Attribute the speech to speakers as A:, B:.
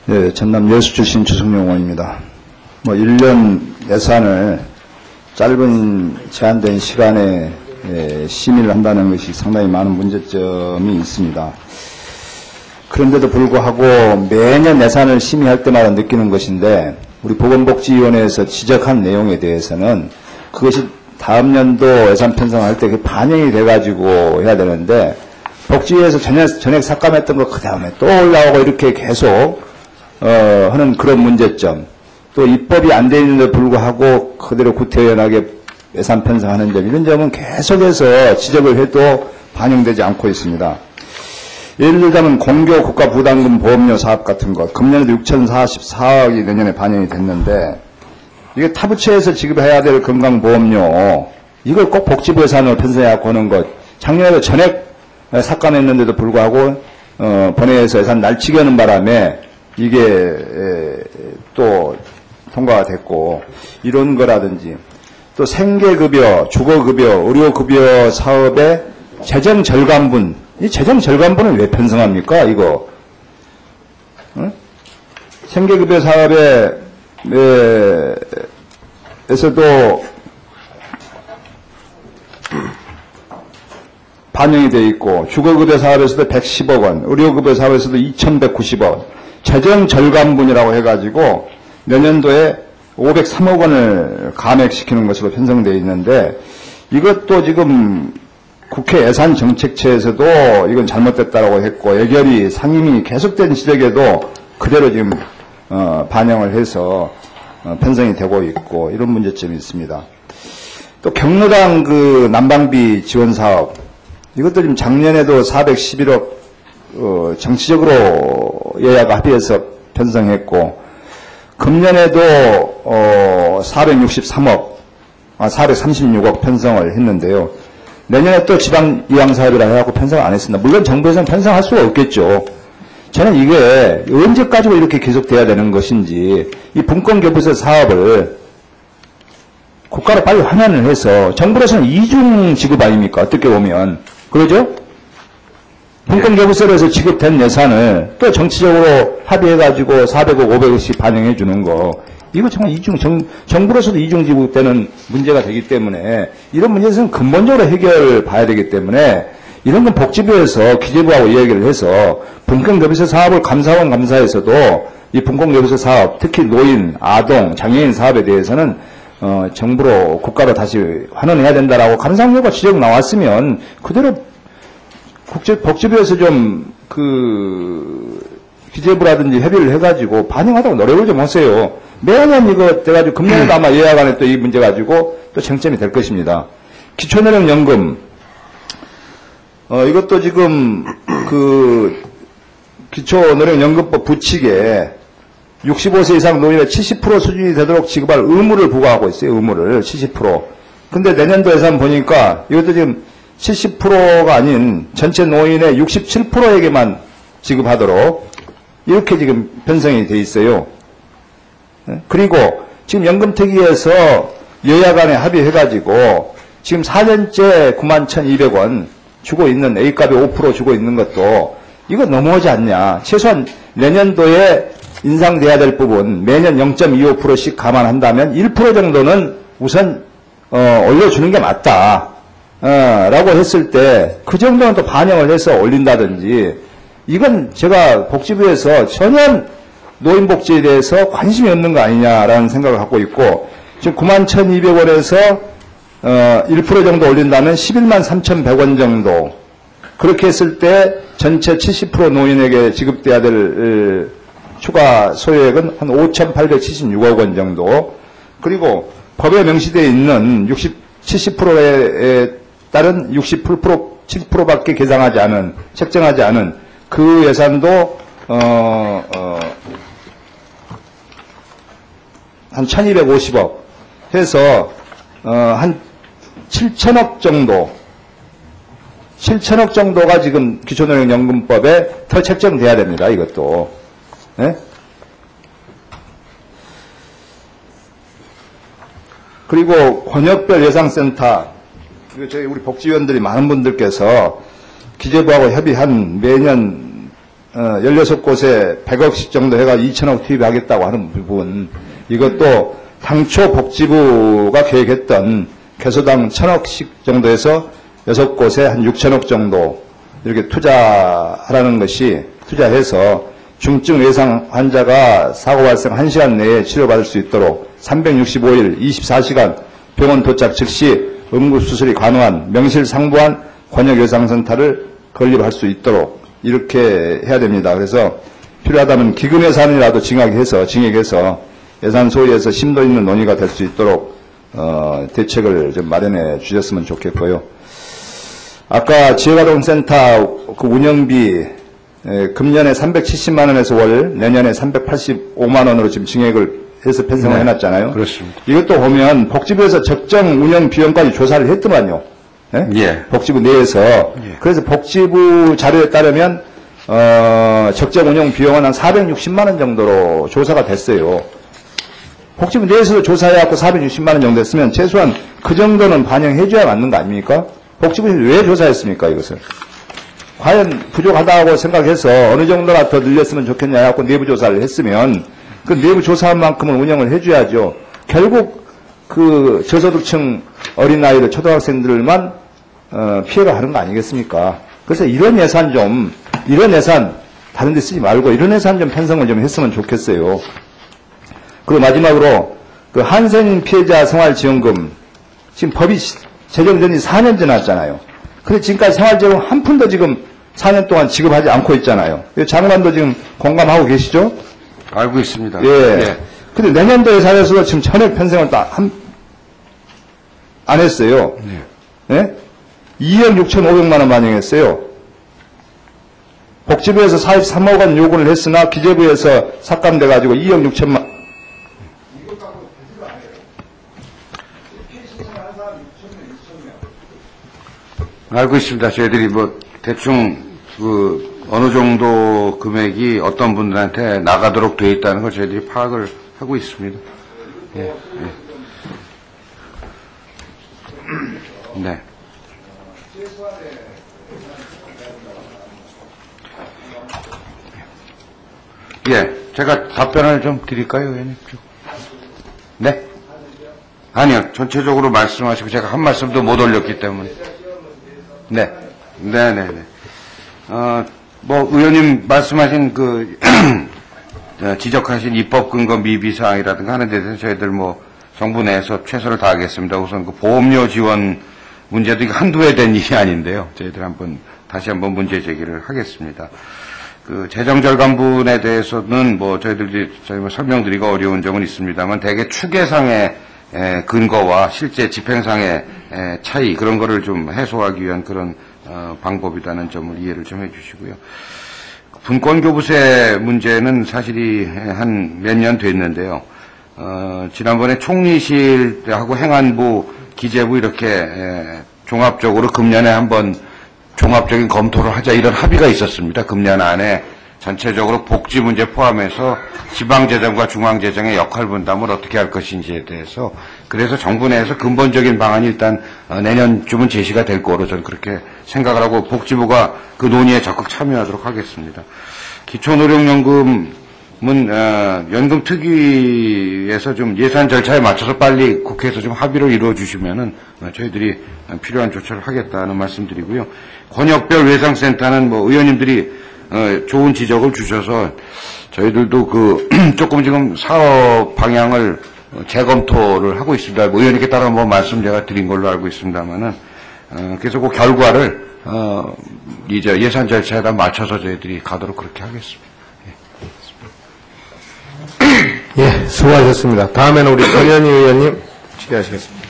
A: 예, 전남 여수 출신 주성용 의원입니다. 1년 예산을 짧은 제한된 시간에 심의를 한다는 것이 상당히 많은 문제점이 있습니다. 그런데도 불구하고 매년 예산을 심의할 때마다 느끼는 것인데, 우리 보건복지위원회에서 지적한 내용에 대해서는 그것이 다음 연도 예산 편성할 때 반영이 돼가지고 해야 되는데, 복지위에서 전액 삭감했던 거 그 다음에 또 올라오고 이렇게 계속 하는 그런 문제점, 또 입법이 안 돼 있는데 불구하고 그대로 구태연하게 예산 편성하는 점, 이런 점은 계속해서 지적을 해도 반영되지 않고 있습니다. 예를 들자면 공교 국가부담금 보험료 사업 같은 것, 금년에도 6,044억이 내년에 반영이 됐는데, 이게 타부처에서 지급해야 될 건강보험료, 이걸 꼭 복지부 예산으로 편성해야 하는 것, 작년에도 전액 삭감했는데도 불구하고 본회의에서 예산 날치기 하는 바람에 이게 또 통과가 됐고, 이런 거라든지, 또 생계급여, 주거급여, 의료급여 사업의 재정 절감분, 이 재정 절감분은 왜 편성합니까, 이거? 응? 생계급여 사업에 에서도 반영이 되어 있고, 주거급여 사업에서도 110억 원, 의료급여 사업에서도 2,190억, 재정 절감분이라고 해가지고 내년도에 503억 원을 감액시키는 것으로 편성되어 있는데, 이것도 지금 국회 예산정책처에서도 이건 잘못됐다고 했고, 예결위 상임위 계속된 지적에도 그대로 지금 반영을 해서 편성이 되고 있고, 이런 문제점이 있습니다. 또 경로당 그 난방비 지원 사업, 이것도 지금 작년에도 411억 정치적으로 여야가 합의해서 편성했고, 금년에도 436억 편성을 했는데요. 내년에 또 지방 이양 사업이라 해갖고 편성을 안 했습니다. 물론 정부에서는 편성할 수가 없겠죠. 저는 이게 언제까지고 이렇게 계속돼야 되는 것인지, 이 분권교부세 사업을 국가로 빨리 환원을 해서, 정부로서는 이중 지급 아닙니까? 어떻게 보면. 그러죠? 분권교부세로 해서 지급된 예산을 또 정치적으로 합의해가지고 400억, 500억씩 반영해 주는 거, 이거 정말 정부로서도 이중 지급되는 문제가 되기 때문에, 이런 문제에서는 근본적으로 해결을 봐야 되기 때문에, 이런 건 복지부에서 기재부하고 이야기를 해서 분권교부세 사업을 감사에서도 이 분권교부세 사업, 특히 노인, 아동, 장애인 사업에 대해서는 정부로, 국가로 다시 환원해야 된다라고 감사원과 지적 나왔으면 그대로 복지부에서 좀 기재부라든지 협의를 해가지고 반영하다고 노력을 좀 하세요. 매년 이거 돼가지고 금년에도 아마 예약안에 또 이 문제 가지고 또 쟁점이 될 것입니다. 기초노령연금, 이것도 지금 기초노령연금법 부칙에 65세 이상 노인의 70% 수준이 되도록 지급할 의무를 부과하고 있어요. 의무를 70%. 근데 내년도 예산 보니까 이것도 지금 70%가 아닌 전체 노인의 67%에게만 지급하도록 이렇게 지금 편성이 돼 있어요. 그리고 지금 연금특위에서 여야 간에 합의해가지고 지금 4년째 91,200원 주고 있는, A값에 5% 주고 있는 것도 이거 너무하지 않냐. 최소한 내년도에 인상돼야 될 부분 매년 0.25%씩 감안한다면 1% 정도는 우선 올려주는 게 맞다 라고 했을 때 그 정도는 또 반영을 해서 올린다든지, 이건 제가 복지부에서 전혀 노인복지에 대해서 관심이 없는 거 아니냐라는 생각을 갖고 있고, 지금 91,200원에서 1% 정도 올린다면 11만 3,100원 정도, 그렇게 했을 때 전체 70% 노인에게 지급돼야 될 추가 소요액은 한 5,876억 원 정도, 그리고 법에 명시되어 있는 70%에 따른 7%밖에 계상하지 않은, 책정하지 않은 그 예산도 한 1,250억 해서 한 7천억 정도가 지금 기초노령연금법에 더 책정돼야 됩니다. 이것도. 네? 그리고 권역별 예상센터, 저희 우리 복지위원들이 많은 분들께서 기재부하고 협의한 매년 16곳에 100억씩 정도 해가 2천억 투입하겠다고 하는 부분, 이것도 당초 복지부가 계획했던 개소당 1,000억씩 정도 해서 6곳에 한 6천억 정도 이렇게 투자하라는 것이, 투자해서 중증 외상 환자가 사고 발생 1시간 내에 치료받을 수 있도록 365일 24시간 병원 도착 즉시 응급수술이 가능한 명실상부한 권역외상센터를 건립할 수 있도록 이렇게 해야 됩니다. 그래서 필요하다면 기금 예산이라도 증액해서 예산 소위에서 심도 있는 논의가 될 수 있도록 대책을 좀 마련해 주셨으면 좋겠고요. 아까 지역아동센터 그 운영비 금년에 370만 원에서 월, 내년에 385만 원으로 지금 증액을 해서 편성을 해놨잖아요.
B: 그렇습니다.
A: 이것도 보면 복지부에서 적정 운영 비용까지 조사를 했더만요. 예?
B: 예.
A: 복지부 내에서.
B: 예.
A: 그래서 복지부 자료에 따르면 적정 운영 비용은 한 460만 원 정도로 조사가 됐어요. 복지부 내에서도 조사해갖고 460만 원 정도 됐으면 최소한 그 정도는 반영해줘야 맞는 거 아닙니까? 복지부에서 왜 조사했습니까, 이것을? 과연 부족하다고 생각해서 어느 정도나 더 늘렸으면 좋겠냐 해갖고 내부 조사를 했으면 그 내부 조사한 만큼은 운영을 해줘야죠. 결국 그 저소득층 어린아이들, 초등학생들만 피해가 가는 거 아니겠습니까? 그래서 이런 예산 다른 데 쓰지 말고 이런 예산 좀 편성을 좀 했으면 좋겠어요. 그리고 마지막으로 그 한생 피해자 생활지원금, 지금 법이 제정된 지 4년 지났잖아요. 근데 지금까지 생활지원금 한 푼도 지금 4년 동안 지급하지 않고 있잖아요. 장관도 지금 공감하고 계시죠?
B: 알고 있습니다.
A: 예.
B: 예.
A: 근데 내년도 예산에서도 지금 전액 편성을 안 했어요.
B: 예.
A: 예? 2억 6,500만 원 반영했어요. 복지부에서 43억 원 요구를 했으나 기재부에서 삭감돼가지고 2억 6천만.
B: 알고 있습니다. 저희들이 대충 어느 정도 금액이 어떤 분들한테 나가도록 되어 있다는 걸 저희들이 파악을 하고 있습니다. 예, 예. 네. 예, 제가 답변을 좀 드릴까요, 의원님? 네? 아니요, 전체적으로 말씀하시고 제가 한 말씀도 못 올렸기 때문에. 네. 네네네. 의원님 말씀하신 지적하신 입법 근거 미비사항이라든가 하는 데 대해서 저희들 정부 내에서 최선을 다하겠습니다. 우선 보험료 지원 문제도 이거 한두 해 된 일이 아닌데요. 저희들 다시 한번 문제 제기를 하겠습니다. 재정 절감분에 대해서는 저희들이 설명드리기가 어려운 점은 있습니다만 대개 추계상의 근거와 실제 집행상의 차이, 그런 거를 좀 해소하기 위한 그런 방법이라는 점을 이해를 좀 해주시고요. 분권교부세 문제는 사실이 한 몇 년 됐는데요. 지난번에 총리실하고 행안부, 기재부 이렇게 종합적으로 금년에 한번 종합적인 검토를 하자, 이런 합의가 있었습니다. 금년 안에 전체적으로 복지 문제 포함해서 지방재정과 중앙재정의 역할 분담을 어떻게 할 것인지에 대해서, 그래서 정부 내에서 근본적인 방안이 일단 내년쯤은 제시가 될 거로 저는 그렇게 생각을 하고 복지부가 그 논의에 적극 참여하도록 하겠습니다. 기초노령연금은 연금 특위에서 좀 예산 절차에 맞춰서 빨리 국회에서 좀 합의를 이루어 주시면은 저희들이 필요한 조처를 하겠다는 말씀드리고요. 권역별 외상센터는 의원님들이 좋은 지적을 주셔서 저희들도 조금 지금 사업 방향을 재검토를 하고 있습니다. 의원님께 따라 말씀 제가 드린 걸로 알고 있습니다만은, 그래서 그 결과를, 이제 예산 절차에다 맞춰서 저희들이 가도록 그렇게 하겠습니다.
C: 예, 수고하셨습니다. 다음에는 우리 권현희 의원님 질의하시겠습니다.